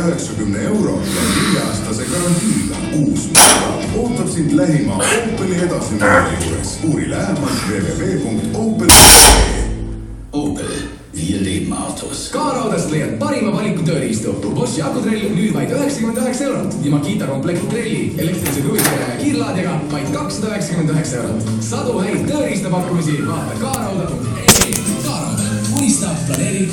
€490 ja 4-aastase garantiiga. Uus Mazda ootab sind lähima Opeli edasimüügi juures. Uuri lähemalt www.opel.ee. Opel, wir leben Autos. K-Raudast leiad parima valiku tööriistu. Bosch akutrell nüüd vaid €99 ja Makita komplekt trelli elektrilise kruvikäe ja kiirlaadjaga vaid €299. Sadu häid tööriistapakkumisi vaata K-Rauda.ee. K-Rauda, unista, planeeri.